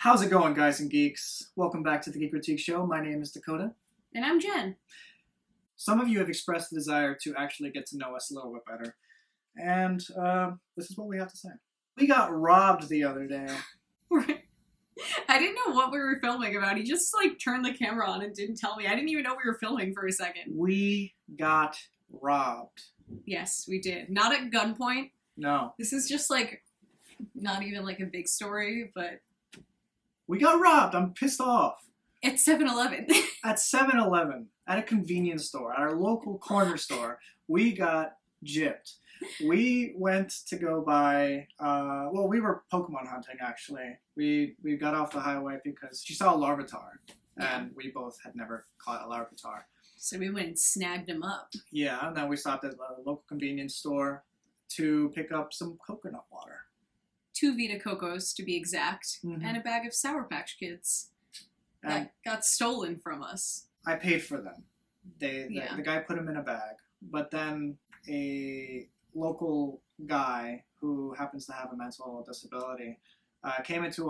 How's it going, guys and geeks? Welcome back to the Geek Critique Show. My name is Dakota. And I'm Jen. Some of you have expressed the desire to actually get to know us a little bit better. And this is what we have to say. We got robbed the other day. I didn't know what we were filming about. He just turned the camera on and didn't tell me. I didn't even know we were filming for a second. We got robbed. Yes, we did. Not at gunpoint. No. This is just not even a big story, but... We got robbed. I'm pissed off. At 7-Eleven. At 7-Eleven. At a convenience store. At our local corner store. We got gypped. We went to go buy, we were Pokemon hunting, actually. We got off the highway because she saw a Larvitar, and we both had never caught a Larvitar. So we went and snagged him up. Yeah, and then we stopped at a local convenience store to pick up some coconut water. 2 Vita Cocos, to be exact, and a bag of Sour Patch Kids that got stolen from us. I paid for them. The guy put them in a bag, but then a local guy who happens to have a mental disability came into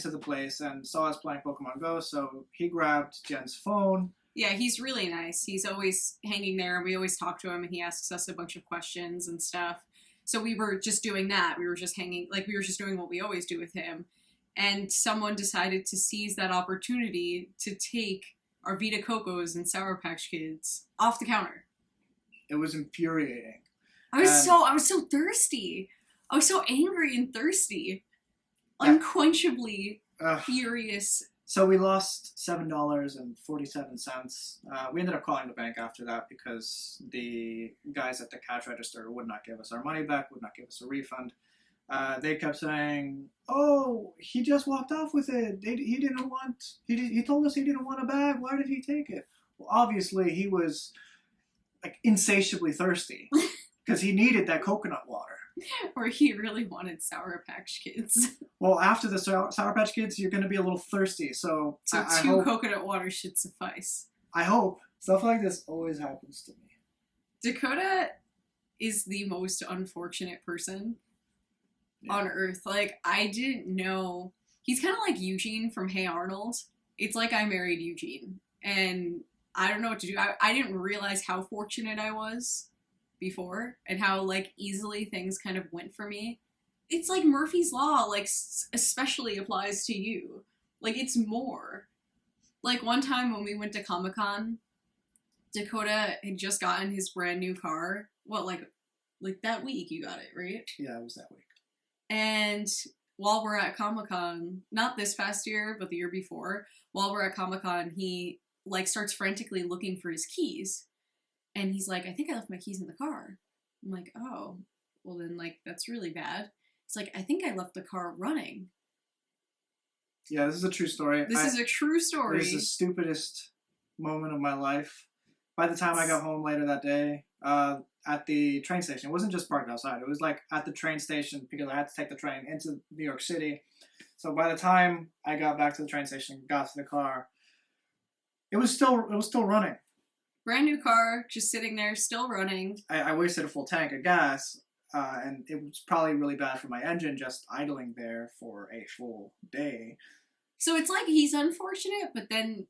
the place and saw us playing Pokemon Go, so he grabbed Jen's phone. Yeah, he's really nice. He's always hanging there, and we always talk to him, and he asks us a bunch of questions and stuff. So we were just doing that. We were just hanging, we were just doing what we always do with him. And someone decided to seize that opportunity to take our Vita Cocos and Sour Patch Kids off the counter. It was infuriating. I was so thirsty. I was so angry and thirsty. Unquenchably furious. So we lost $7.47. We ended up calling the bank after that because the guys at the cash register would not give us our money back, would not give us a refund. They kept saying, "Oh, he just walked off with it. He told us he didn't want a bag. Why did he take it?" Well, obviously he was insatiably thirsty because he needed that coconut water. Or he really wanted Sour Patch Kids. Well, after the Sour Patch Kids, you're going to be a little thirsty, so... I 2 hope, coconut water should suffice. I hope. Stuff like this always happens to me. Dakota is the most unfortunate person on Earth. I didn't know... He's kind of like Eugene from Hey Arnold. It's like I married Eugene. And I don't know what to do. I didn't realize how fortunate I was before and how easily things kind of went for me. It's like Murphy's Law especially applies to you. It's more. One time when we went to Comic-Con, Dakota had just gotten his brand new car. Well, that week you got it, right? Yeah, it was that week. And while we're at Comic-Con, not this past year, but the year before, while we're at Comic-Con, he starts frantically looking for his keys. And he's like, "I think I left my keys in the car." I'm like, "Oh, well then, that's really bad." He's like, "I think I left the car running." Yeah, this is a true story. This is a true story. It was the stupidest moment of my life. By the time I got home later that day, at the train station, it wasn't just parked outside. It was at the train station because I had to take the train into New York City. So by the time I got back to the train station, got to the car, it was still running. Brand new car, just sitting there, still running. I wasted a full tank of gas, and it was probably really bad for my engine just idling there for a full day. So it's he's unfortunate, but then,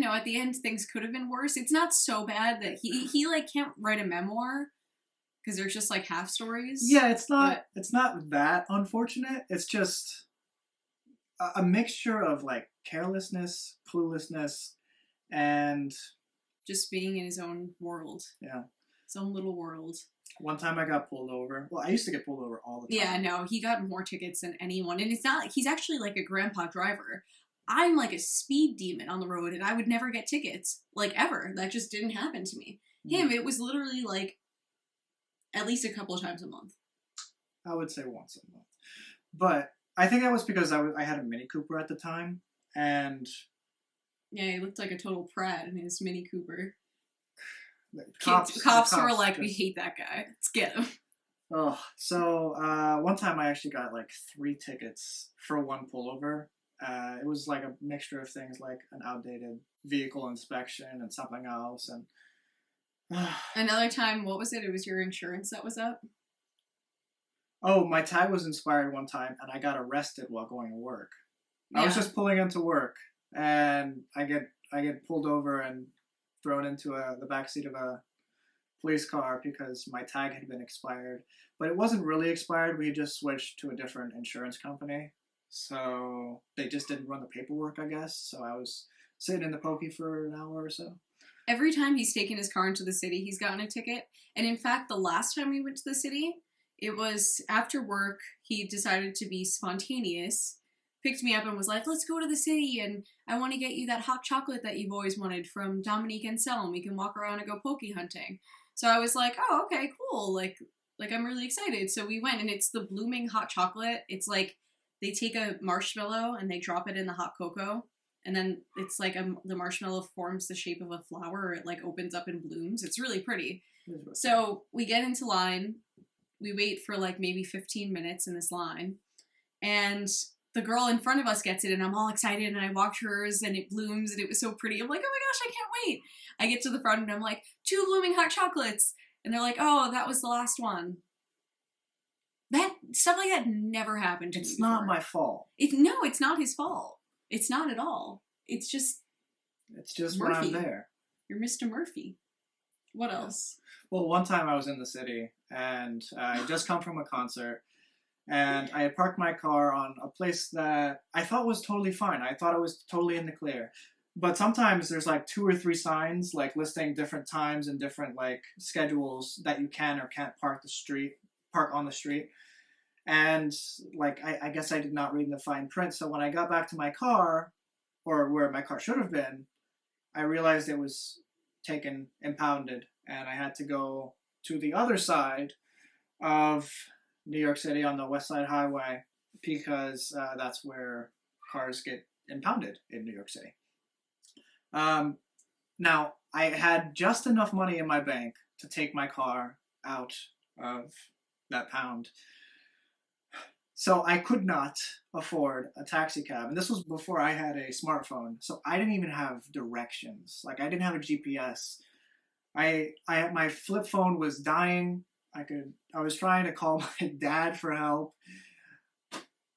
at the end things could have been worse. It's not so bad that he can't write a memoir because there's just half stories. Yeah, it's not that unfortunate. It's just a mixture of carelessness, cluelessness, and just being in his own world. Yeah. His own little world. One time I got pulled over. Well, I used to get pulled over all the time. Yeah, no, he got more tickets than anyone. And it's not, he's actually a grandpa driver. I'm a speed demon on the road, and I would never get tickets. Ever. That just didn't happen to me. Him, it was literally at least a couple of times a month. I would say once a month. But I think that was because I had a Mini Cooper at the time, and... Yeah, he looked like a total prat in his Mini Cooper. Cops were like, "We hate that guy. Let's get him." Oh, so one time I actually got 3 tickets for one pullover. It was a mixture of things an outdated vehicle inspection and something else. And another time, what was it? It was your insurance that was up? Oh, my tag was expired one time, and I got arrested while going to work. I was Yeah. just pulling into work, and I get pulled over and thrown into the backseat of a police car because my tag had been expired. But it wasn't really expired. We had just switched to a different insurance company, so they just didn't run the paperwork, I guess. So I was sitting in the pokey for an hour or so. Every time he's taken his car into the city, he's gotten a ticket. And in fact, the last time we went to the city, it was after work. He decided to be spontaneous, picked me up and was like, let's go to the city and I want to get you that hot chocolate that you've always wanted from Dominique and Sel, and we can walk around and go poke hunting. So I was like, oh, okay, cool. Like I'm really excited. So we went, and it's the blooming hot chocolate. It's like they take a marshmallow and they drop it in the hot cocoa. And then it's like the marshmallow forms the shape of a flower. It like opens up and blooms. It's really pretty. So we get into line. We wait for like maybe 15 minutes in this line. And the girl in front of us gets it, and I'm all excited, and I watch hers, and it blooms, and it was so pretty. I'm like, oh my gosh, I can't wait. I get to the front, and I'm like, 2 blooming hot chocolates. And they're like, oh, that was the last one. That stuff like that never happened to me. It's not my fault. No, it's not his fault. It's not at all. It's just when I'm there. You're Mr. Murphy. What else? Well, one time I was in the city, and I had just come from a concert, and I had parked my car on a place that I thought was totally fine. I thought it was totally in the clear. But sometimes there's like 2 or 3 signs like listing different times and different like schedules that you can or can't park on the street. And like I guess I did not read the fine print. So when I got back to my car, or where my car should have been, I realized it was taken, impounded, and I had to go to the other side of New York City on the West Side Highway because that's where cars get impounded in New York City. Now, I had just enough money in my bank to take my car out of that pound. So I could not afford a taxi cab. And this was before I had a smartphone. So I didn't even have directions. Like, I didn't have a GPS. My flip phone was dying. I was trying to call my dad for help.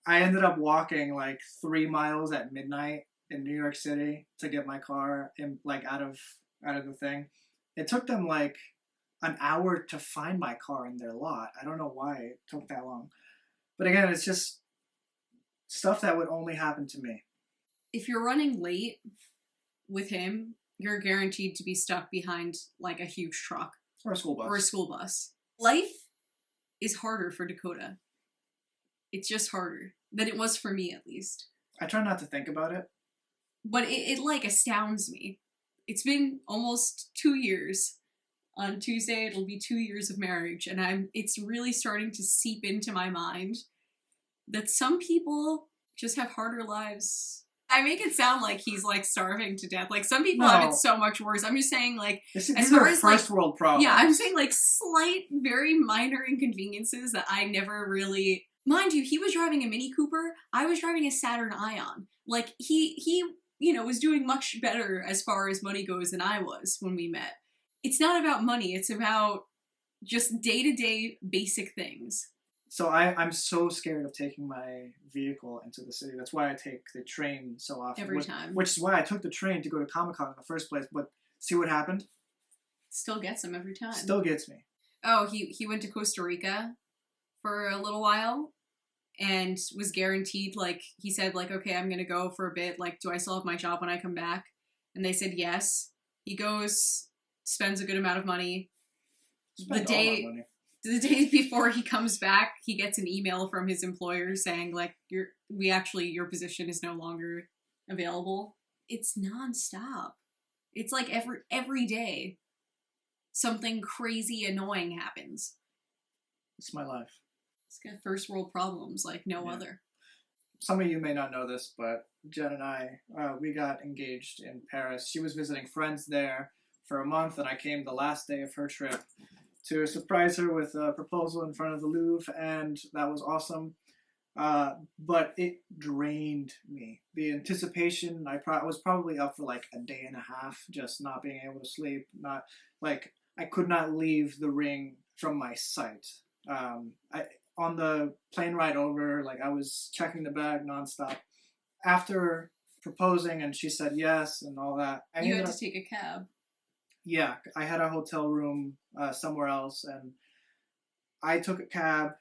I ended up walking like 3 miles at midnight in New York City to get my car out of the thing. It took them like an hour to find my car in their lot. I don't know why it took that long. But again, it's just stuff that would only happen to me. If you're running late with him, you're guaranteed to be stuck behind like a huge truck. Or a school bus. Life is harder for Dakota. It's just harder than it was for me, at least. I try not to think about it. But it like astounds me. It's been almost 2 years. On Tuesday, it'll be 2 years of marriage, and it's really starting to seep into my mind that some people just have harder lives. I make it sound like he's like starving to death. Like some people have it so much worse. I'm just saying like these are first world problems. Yeah, I'm saying like slight, very minor inconveniences that I never really. Mind you, he was driving a Mini Cooper. I was driving a Saturn Ion. Like he was doing much better as far as money goes than I was when we met. It's not about money. It's about just day-to-day basic things. So I'm so scared of taking my vehicle into the city. That's why I take the train so often. Every time. Which is why I took the train to go to Comic-Con in the first place. But see what happened? Still gets him every time. Still gets me. Oh, he went to Costa Rica for a little while and was guaranteed, like, he said, like, okay, I'm going to go for a bit. Like, do I still have my job when I come back? And they said yes. He goes, spends a good amount of money. The day before he comes back, he gets an email from his employer saying, like, your position is no longer available. It's nonstop. It's like every day something crazy annoying happens. It's my life. It's got first world problems like no other. Some of you may not know this, but Jen and I, we got engaged in Paris. She was visiting friends there for a month, and I came the last day of her trip to surprise her with a proposal in front of the Louvre, and that was awesome. But it drained me. The anticipation, I was probably up for like a day and a half, just not being able to sleep. I could not leave the ring from my sight. On the plane ride over, like I was checking the bag nonstop. after proposing and she said yes and all that, You had to take a cab. Yeah, I had a hotel room somewhere else, and I took a cab,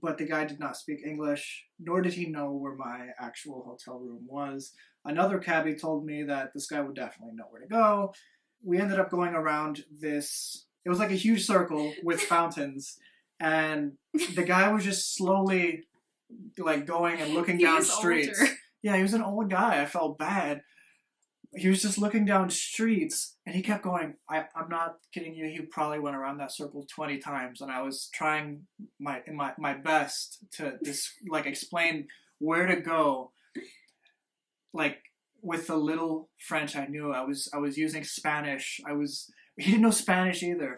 but the guy did not speak English, nor did he know where my actual hotel room was. Another cabbie told me that this guy would definitely know where to go. We ended up going around this, it was like a huge circle with fountains, and the guy was just slowly like going and looking down streets. Older. Yeah, he was an old guy. I felt bad. He was just looking down streets, and he kept going. I'm not kidding you. He probably went around that circle 20 times, and I was trying my best to explain where to go. Like with the little French I knew, I was using Spanish. He didn't know Spanish either,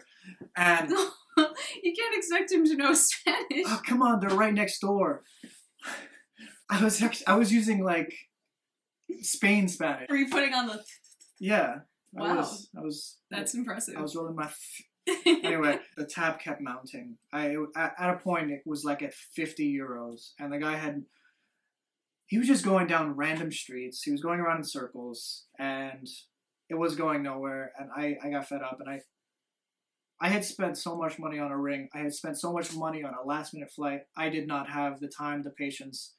and you can't expect him to know Spanish. Oh, come on, they're right next door. I was using like Spain Spanish. Were you putting on the? Yeah. Wow. I was. That's impressive. I was rolling my. Anyway, the tab kept mounting. At a point it was like at 50 euros, and the guy he was just going down random streets. He was going around in circles, and it was going nowhere. And I got fed up, and I had spent so much money on a ring. I had spent so much money on a last-minute flight. I did not have the time, the patience,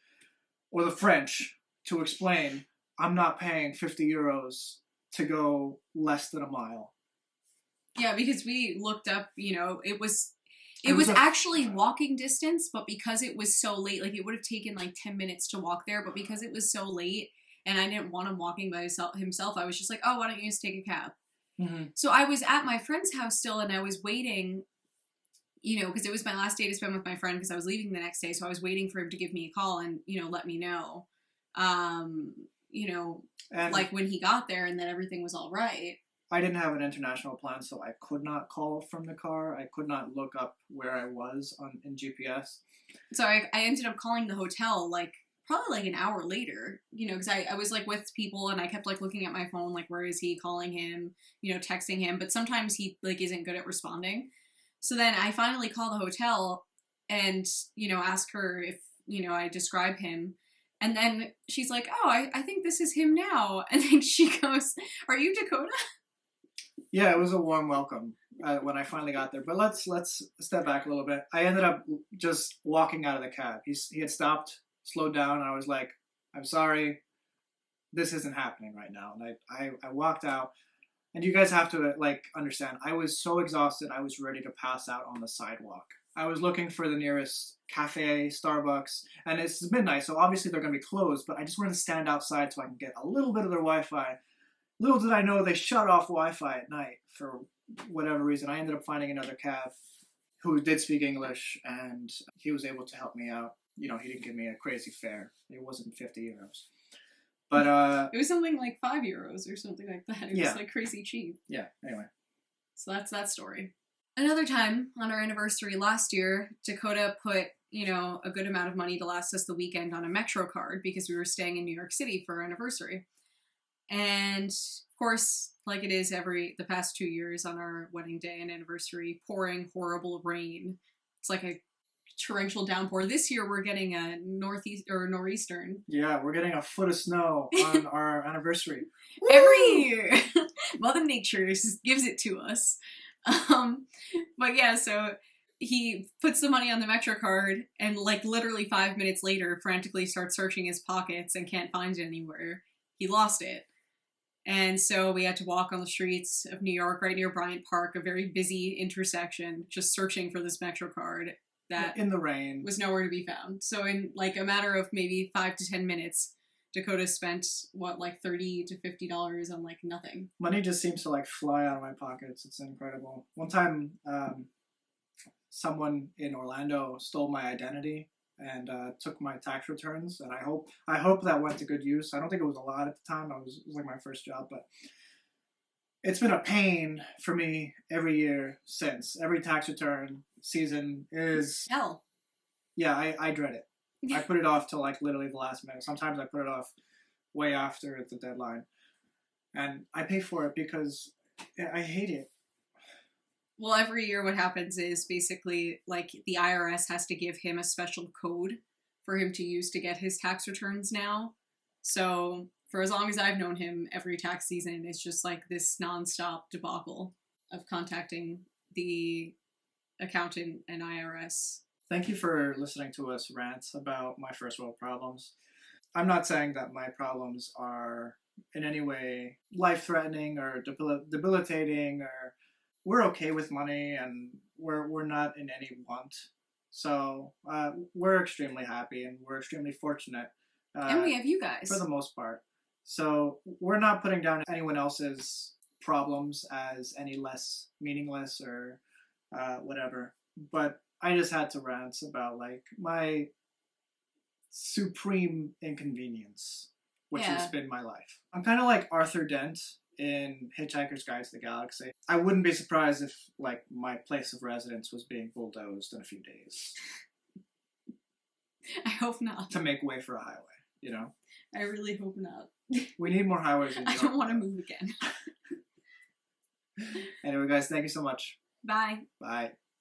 or the French to explain, I'm not paying 50 euros to go less than a mile. Yeah, because we looked up, it was actually walking distance, but because it was so late, like it would have taken like 10 minutes to walk there, but because it was so late and I didn't want him walking by himself, I was just like, oh, why don't you just take a cab? Mm-hmm. So I was at my friend's house still, and I was waiting, because it was my last day to spend with my friend because I was leaving the next day. So I was waiting for him to give me a call and, let me know, like when he got there and that everything was all right. I didn't have an international plan, so I could not call from the car. I could not look up where I was in GPS. So I ended up calling the hotel probably like an hour later, because I was like with people and I kept like looking at my phone, like, where is he, calling him, texting him, but sometimes he like isn't good at responding. So then I finally call the hotel and, ask her if, I describe him. And then she's like, oh, I think this is him now. And then she goes, are you Dakota? Yeah, it was a warm welcome when I finally got there. But let's step back a little bit. I ended up just walking out of the cab. He had stopped, slowed down, and I was like, I'm sorry, this isn't happening right now. And I walked out, and you guys have to understand, I was so exhausted, I was ready to pass out on the sidewalk. I was looking for the nearest cafe, Starbucks, and it's midnight, so obviously they're going to be closed, but I just wanted to stand outside so I can get a little bit of their Wi-Fi. Little did I know they shut off Wi-Fi at night for whatever reason. I ended up finding another cab who did speak English, and he was able to help me out. He didn't give me a crazy fare. It wasn't 50 euros. But it was something like 5 euros or something like that. It was like crazy cheap. Yeah, anyway. So that's that story. Another time on our anniversary last year, Dakota put, a good amount of money to last us the weekend on a Metro card because we were staying in New York City for our anniversary. And of course, like it is the past 2 years on our wedding day and anniversary, pouring horrible rain. It's like a torrential downpour. This year we're getting a nor'eastern. Yeah, we're getting a foot of snow on our anniversary. Every year. Mother Nature gives it to us. But yeah, so he puts the money on the Metro card and literally 5 minutes later frantically starts searching his pockets and can't find it anywhere. He lost it. And so we had to walk on the streets of New York right near Bryant Park, a very busy intersection, just searching for this Metro card that in the rain was nowhere to be found. So in a matter of maybe 5 to 10 minutes, Dakota spent $30 to $50 on nothing. Money just seems to fly out of my pockets. It's incredible. One time, someone in Orlando stole my identity and took my tax returns, and I hope that went to good use. I don't think it was a lot at the time. It was my first job, but it's been a pain for me every year since. Every tax return season is hell. Yeah, I dread it. I put it off till literally the last minute. Sometimes I put it off way after the deadline, and I pay for it because I hate it. Well, every year what happens is basically the IRS has to give him a special code for him to use to get his tax returns now. So for as long as I've known him, every tax season is just like this nonstop debacle of contacting the accountant and IRS. Thank you for listening to us rant about my first world problems. I'm not saying that my problems are in any way life-threatening or debilitating, or we're okay with money and we're not in any want. So we're extremely happy and we're extremely fortunate. And we have you guys. For the most part. So we're not putting down anyone else's problems as any less meaningless or whatever. But I just had to rant about like my supreme inconvenience, which has been my life. I'm kind of like Arthur Dent in Hitchhiker's Guide to the Galaxy. I wouldn't be surprised if like my place of residence was being bulldozed in a few days. I hope not. To make way for a highway, you know? I really hope not. We need more highways in New York. I don't want to move again. Anyway, guys, thank you so much. Bye. Bye.